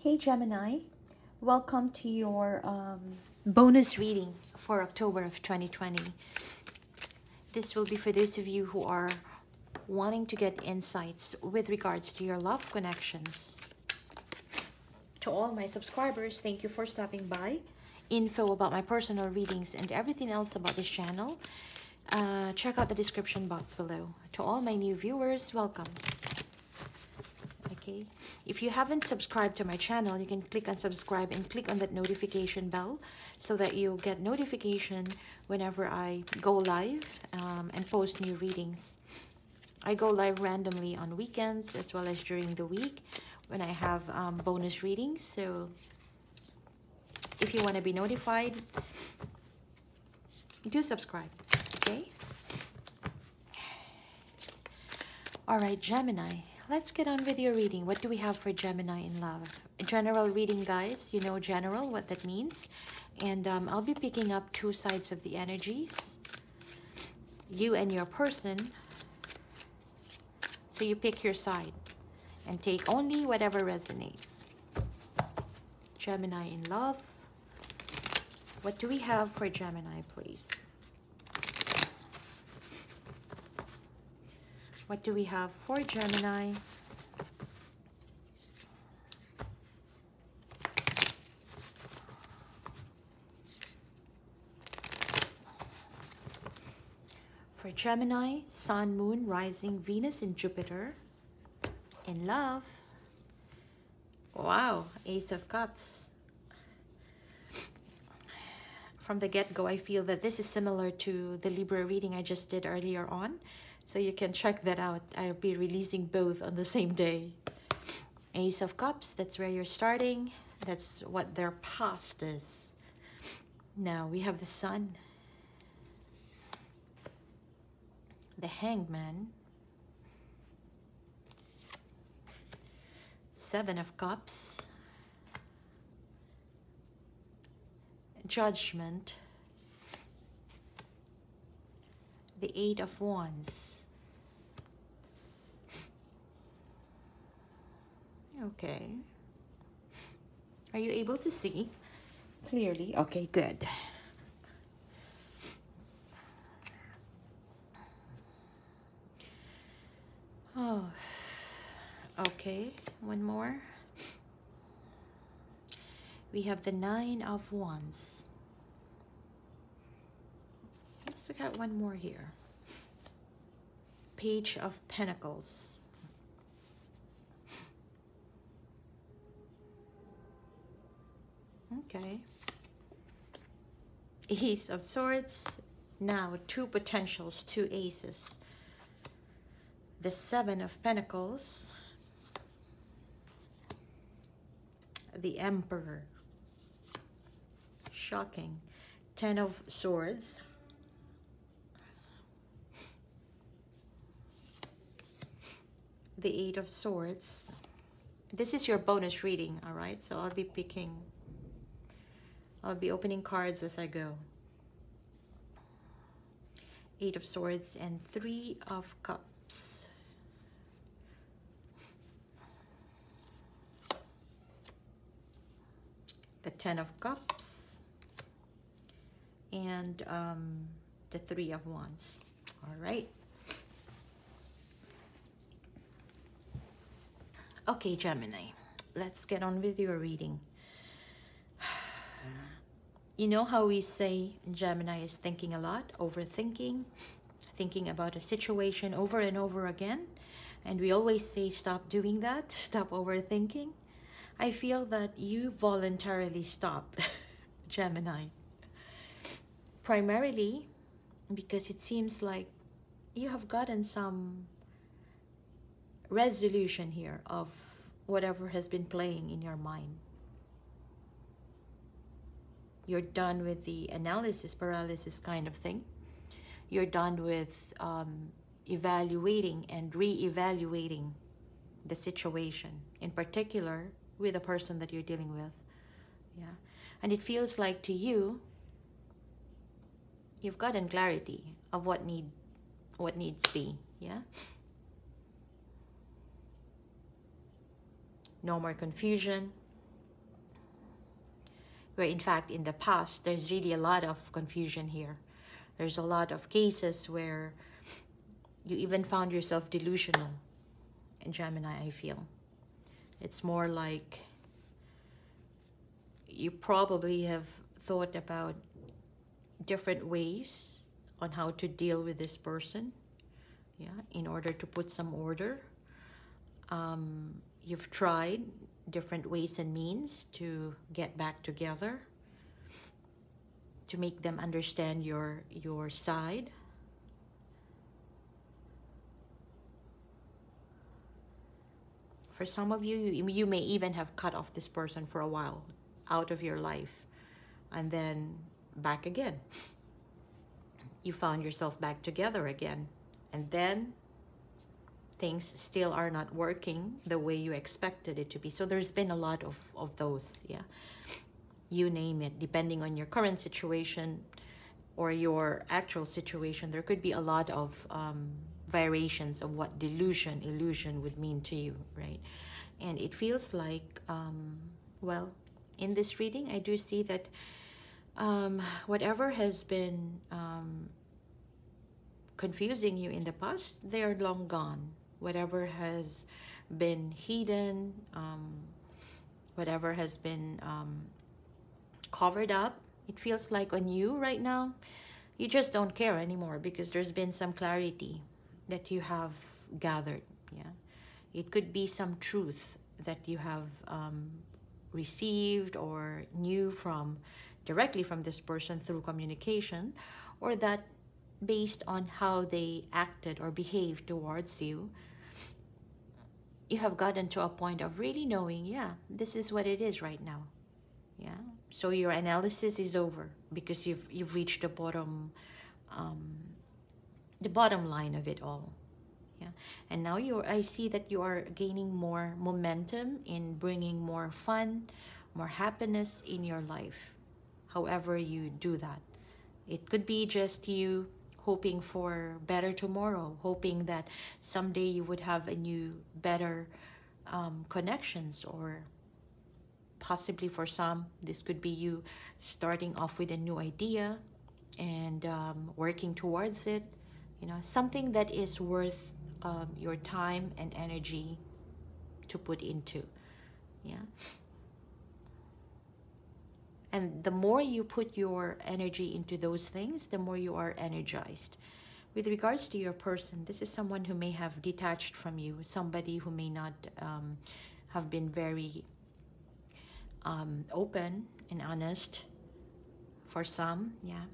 Hey Gemini, welcome to your bonus reading for October of 2020. This will be for those of you who are wanting to get insights with regards to your love connections. To all my subscribers, thank you for stopping by. Info about my personal readings and everything else about this channel, check out the description box below. To all my new viewers, welcome. Okay, if you haven't subscribed to my channel, you can click on subscribe and click on that notification bell so that you'll get notification whenever I go live and post new readings. I go live randomly on weekends as well as during the week when I have bonus readings. So if you want to be notified, do subscribe. Okay, all right, Gemini, let's get on with your reading. What do we have for Gemini in love? A general reading, guys. You know general, what that means. And I'll be picking up two sides of the energies, you and your person. So you pick your side and take only whatever resonates. Gemini in love. What do we have for Gemini, please? What do we have for Gemini? For Gemini, Sun, Moon, Rising, Venus, and Jupiter. In love. Wow, Ace of Cups. From the get-go, I feel that this is similar to the Libra reading I just did earlier on. So you can check that out. I'll be releasing both on the same day. Ace of Cups, that's where you're starting. That's what their past is. Now we have the Sun. The Hangman. Seven of Cups. Judgment. The Eight of Wands. Okay. Are you able to see clearly? Okay, good. Oh, okay. One more. We have the Nine of Wands. Let's look at one more here. Page of Pentacles. Okay. Ace of Swords. Now two potentials, two aces. The Seven of Pentacles. The Emperor. Shocking. Ten of Swords. The Eight of Swords. This is your bonus reading, all right? So I'll be opening cards as I go. Eight of Swords and Three of Cups. The Ten of Cups. And the Three of Wands. All right. Okay, Gemini, let's get on with your reading. You know how we say Gemini is thinking a lot, overthinking, thinking about a situation over and over again. And we always say, stop doing that, stop overthinking. I feel that you voluntarily stop, Gemini. Primarily because it seems like you have gotten some resolution here of whatever has been playing in your mind. You're done with the analysis paralysis kind of thing. You're done with evaluating and re-evaluating the situation, in particular with the person that you're dealing with. Yeah, and it feels like to you, you've gotten clarity of what needs be. Yeah. No more confusion. where in fact in the past there's really a lot of confusion here. There's a lot of cases where you even found yourself delusional. In Gemini, I feel it's more like you probably have thought about different ways on how to deal with this person, yeah, in order to put some order. You've tried different ways and means to get back together, to make them understand your side. For some of you, you may even have cut off this person for a while out of your life, and then back again. You found yourself back together again, and then things still are not working the way you expected it to be. So there's been a lot of those, yeah. You name it, depending on your current situation or your actual situation, there could be a lot of variations of what delusion, illusion would mean to you, right? And it feels like, well, in this reading, I do see that whatever has been confusing you in the past, they are long gone. Whatever has been hidden, whatever has been covered up, it feels like on you right now, you just don't care anymore because there's been some clarity that you have gathered, yeah. It could be some truth that you have received or knew from directly from this person through communication, or that based on how they acted or behaved towards you, you have gotten to a point of really knowing, yeah, this is what it is right now, yeah. So your analysis is over because you've reached the bottom line of it all, yeah. And now I see that you are gaining more momentum in bringing more fun, more happiness in your life, however you do that. It could be just you hoping for better tomorrow, hoping that someday you would have a new, better connections, or possibly for some, this could be you starting off with a new idea and working towards it, you know, something that is worth your time and energy to put into, yeah. And the more you put your energy into those things, the more you are energized. With regards to your person, this is someone who may have detached from you, somebody who may not have been very open and honest for some, yeah.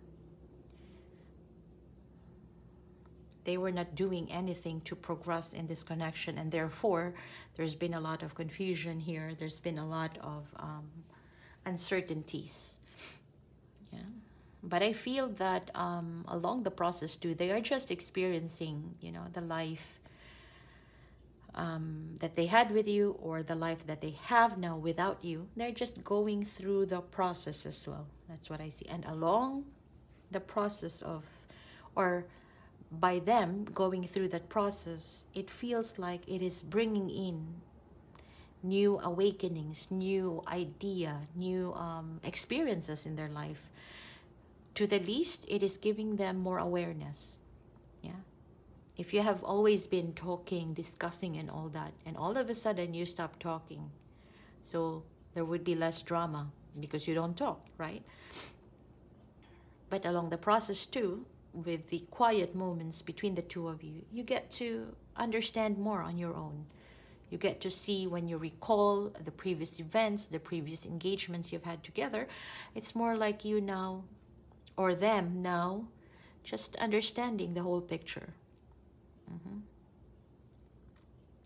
They were not doing anything to progress in this connection, and therefore there's been a lot of confusion here. There's been a lot of uncertainties, yeah. But I feel that along the process too, they are just experiencing, you know, the life that they had with you, or the life that they have now without you. They're just going through the process as well. That's what I see. And along the process of, or by them going through that process, it feels like it is bringing in new awakenings, new idea, new experiences in their life. To the least, it is giving them more awareness, yeah. If you have always been talking, discussing and all that, and all of a sudden you stop talking, so there would be less drama because you don't talk, right? But along the process too, with the quiet moments between the two of you, you get to understand more on your own. You get to see, when you recall the previous events, the previous engagements you've had together, it's more like you now, or them now, just understanding the whole picture.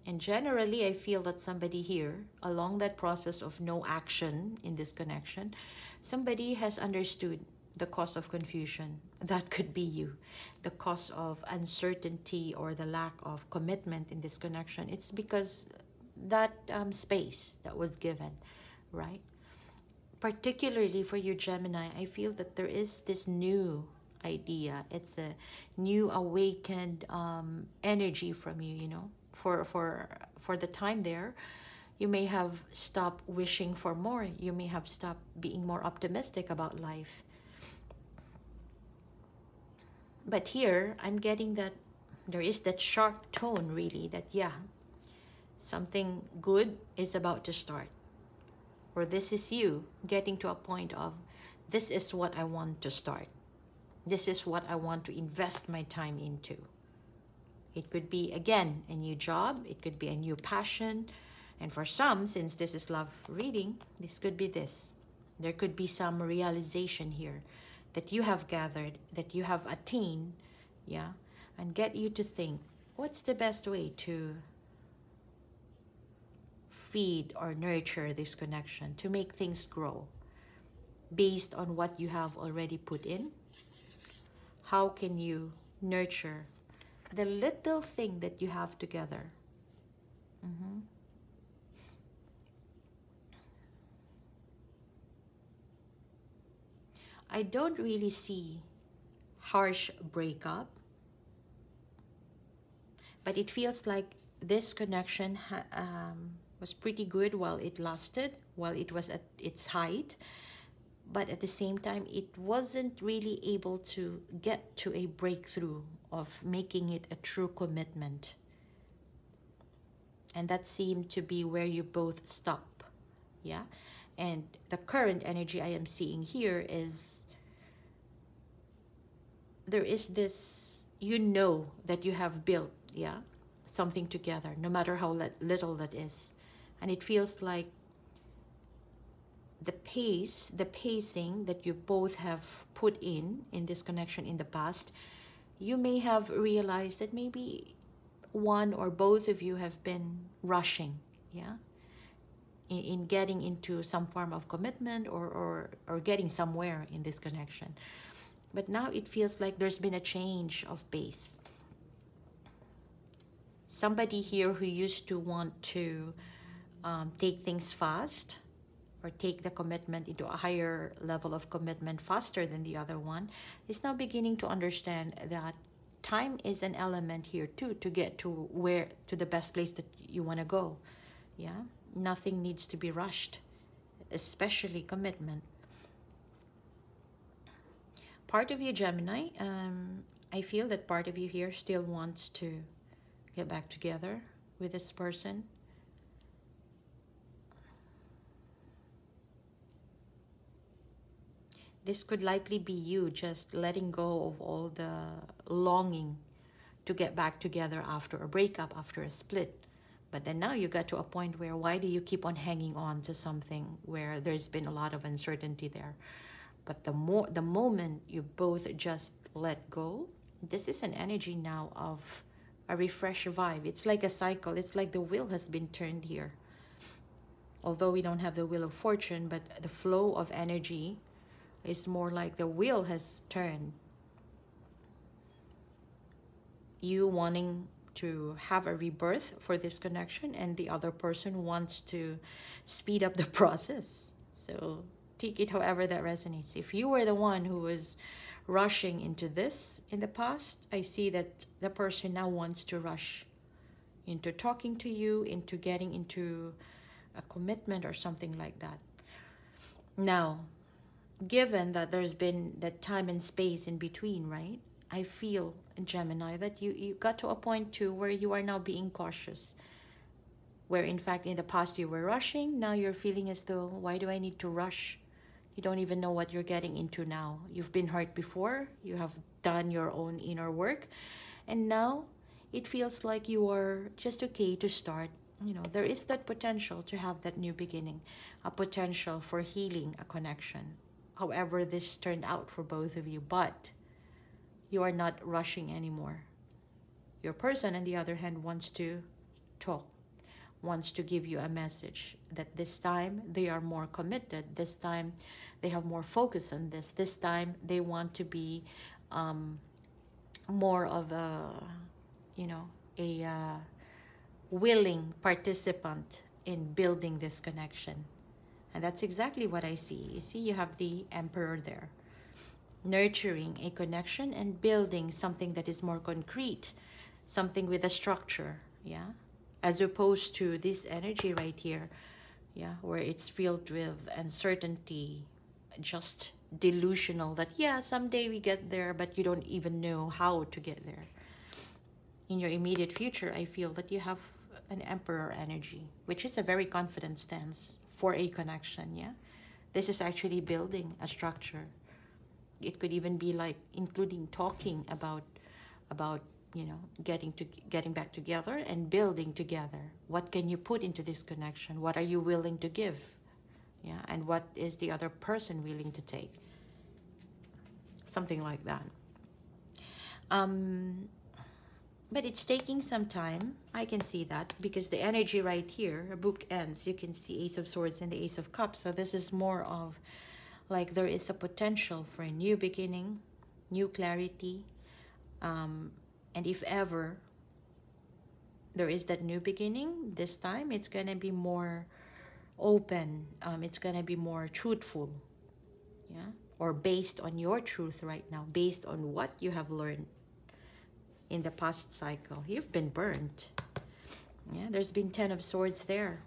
And generally, I feel that somebody here, along that process of no action in this connection, somebody has understood the cause of confusion. That could be you. The cause of uncertainty or the lack of commitment in this connection. It's because that space that was given, right? Particularly for you, Gemini, I feel that there is this new idea. It's a new awakened energy from you, you know. For the time there, You may have stopped wishing for more. You may have stopped being more optimistic about life. But here, I'm getting that there is that sharp tone, really, that yeah, something good is about to start. Or this is you getting to a point of, this is what I want to start. This is what I want to invest my time into. It could be, again, a new job. It could be a new passion. And for some, since this is love reading, this could be this. There could be some realization here that you have gathered, that you have attained, yeah, and get you to think, what's the best way to feed or nurture this connection, to make things grow based on what you have already put in? How can you nurture the little thing that you have together? I don't really see harsh breakup, but it feels like this connection was pretty good while it lasted, while it was at its height. But at the same time, it wasn't really able to get to a breakthrough of making it a true commitment. And that seemed to be where you both stop. Yeah. And the current energy I am seeing here is, there is this, you know, that you have built, yeah, something together, no matter how little that is. And it feels like the pacing that you both have put in this connection in the past, you may have realized that maybe one or both of you have been rushing, yeah, in getting into some form of commitment or getting somewhere in this connection. But now it feels like there's been a change of pace. Somebody here who used to want to take things fast, or take the commitment into a higher level of commitment faster than the other one, is now beginning to understand that time is an element here too, to get to the best place that you want to go. Yeah, nothing needs to be rushed, especially commitment. Part of you, Gemini, I feel that part of you here still wants to get back together with this person. This could likely be you just letting go of all the longing to get back together after a breakup, after a split. But then now you got to a point where, why do you keep on hanging on to something where there's been a lot of uncertainty there? But the moment you both just let go, this is an energy now of a refresh vibe. It's like a cycle. It's like the wheel has been turned here. Although we don't have the wheel of fortune, but the flow of energy is more like the wheel has turned. You wanting to have a rebirth for this connection, and the other person wants to speed up the process. So take it however that resonates. If you were the one who was rushing into this in the past, I see that the person now wants to rush into talking to you, into getting into a commitment or something like that. Now, given that there's been that time and space in between, right? I feel, Gemini, that you got to a point too where you are now being cautious. Where in fact in the past you were rushing, now you're feeling as though, why do I need to rush? You don't even know what you're getting into now. You've been hurt before, you have done your own inner work, and now it feels like you are just okay to start. You know, there is that potential to have that new beginning, a potential for healing a connection. However this turned out for both of you, but you are not rushing anymore. Your person, on the other hand, wants to talk, wants to give you a message that this time they are more committed. This time they have more focus on this. This time they want to be more of a, you know, a willing participant in building this connection. And that's exactly what I see. You see, you have the Emperor there. Nurturing a connection and building something that is more concrete, something with a structure, yeah? as opposed to this energy right here, yeah, where it's filled with uncertainty, just delusional that, yeah, someday we get there, but you don't even know how to get there. In your immediate future, I feel that you have an Emperor energy, which is a very confident stance for a connection, yeah? This is actually building a structure. It could even be like including talking about you know, getting back together and building together. What can you put into this connection? What are you willing to give? Yeah, and what is the other person willing to take? Something like that. But it's taking some time. I can see that because the energy right here, book ends. You can see Ace of Swords and the Ace of Cups. So this is more of like there is a potential for a new beginning, new clarity. And if ever there is that new beginning, this time it's going to be more open. It's going to be more truthful. Yeah? Or based on your truth right now, based on what you have learned in the past cycle. You've been burnt. Yeah, there's been 10 of Swords there.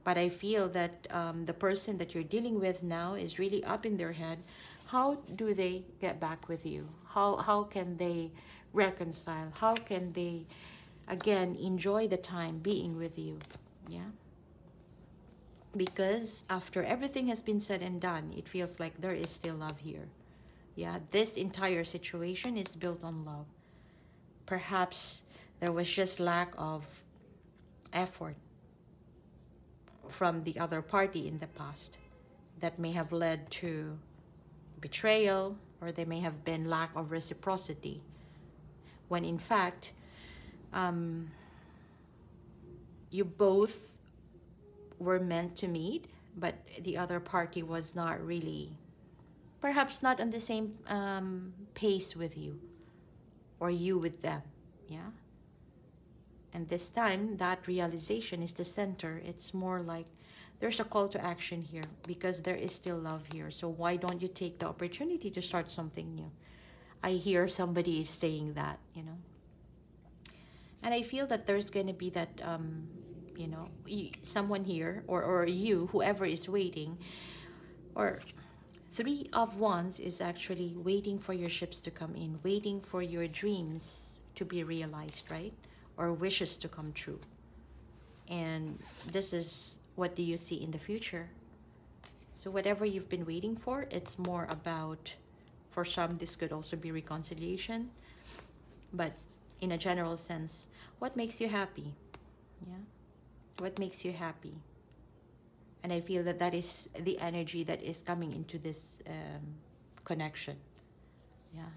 But I feel that the person that you're dealing with now is really up in their head. How do they get back with you? How can they reconcile? How can they, again, enjoy the time being with you? Yeah. Because after everything has been said and done, it feels like there is still love here. Yeah, this entire situation is built on love. Perhaps there was just lack of effort from the other party in the past that may have led to betrayal, or there may have been lack of reciprocity, when in fact you both were meant to meet, but the other party was not really, perhaps not on the same pace with you, or you with them. Yeah. And this time that realization is the center. It's more like there's a call to action here because there is still love here. So why don't you take the opportunity to start something new? I hear somebody is saying that, you know. And I feel that there's going to be that you know, someone here, or you, whoever is waiting, or 3 of Wands is actually waiting for your ships to come in, waiting for your dreams to be realized, right? Or wishes to come true. And this is, what do you see in the future? So whatever you've been waiting for, it's more about, for some this could also be reconciliation, but in a general sense, what makes you happy? Yeah, what makes you happy? And I feel that that is the energy that is coming into this connection. Yeah,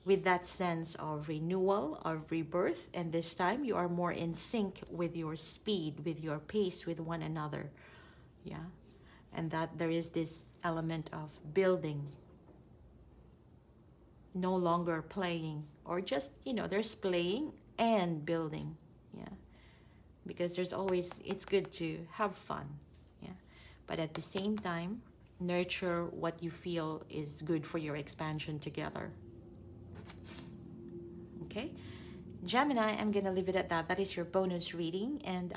with that sense of renewal, of rebirth, and this time you are more in sync with your speed, with your pace, with one another. Yeah, and that there is this element of building, no longer playing, or just, you know, there's playing and building. Yeah, because there's always, it's good to have fun. Yeah, but at the same time, nurture what you feel is good for your expansion together. Okay, Gemini, I'm gonna leave it at that. That is your bonus reading. And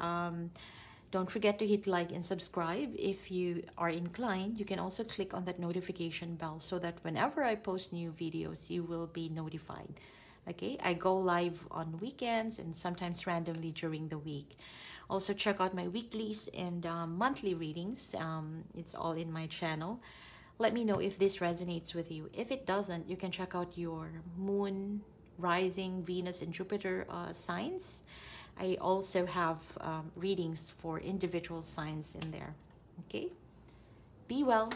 don't forget to hit like and subscribe. If you are inclined, you can also click on that notification bell so that whenever I post new videos, you will be notified. Okay, I go live on weekends and sometimes randomly during the week. Also check out my weeklies and monthly readings. It's all in my channel. Let me know if this resonates with you. If it doesn't, you can check out your moon, rising, Venus, and Jupiter signs. I also have readings for individual signs in there. Okay, be well.